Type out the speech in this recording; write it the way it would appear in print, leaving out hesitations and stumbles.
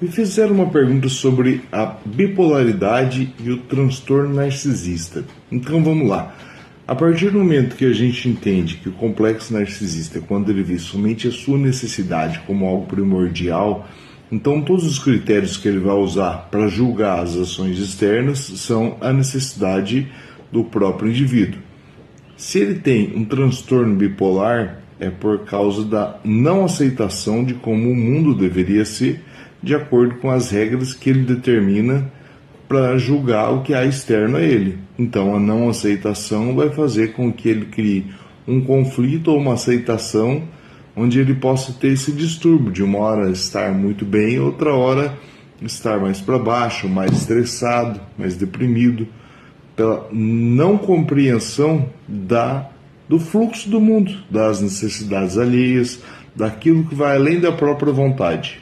Me fizeram uma pergunta sobre a bipolaridade e o transtorno narcisista. Então vamos lá. A partir do momento que a gente entende que o complexo narcisista, quando ele vê somente a sua necessidade como algo primordial, então todos os critérios que ele vai usar para julgar as ações externas são a necessidade do próprio indivíduo. Se ele tem um transtorno bipolar, é por causa da não aceitação de como o mundo deveria ser, de acordo com as regras que ele determina para julgar o que há externo a ele. Então a não aceitação vai fazer com que ele crie um conflito ou uma aceitação onde ele possa ter esse distúrbio de uma hora estar muito bem, outra hora estar mais para baixo, mais estressado, mais deprimido, pela não compreensão do fluxo do mundo, das necessidades alheias, daquilo que vai além da própria vontade.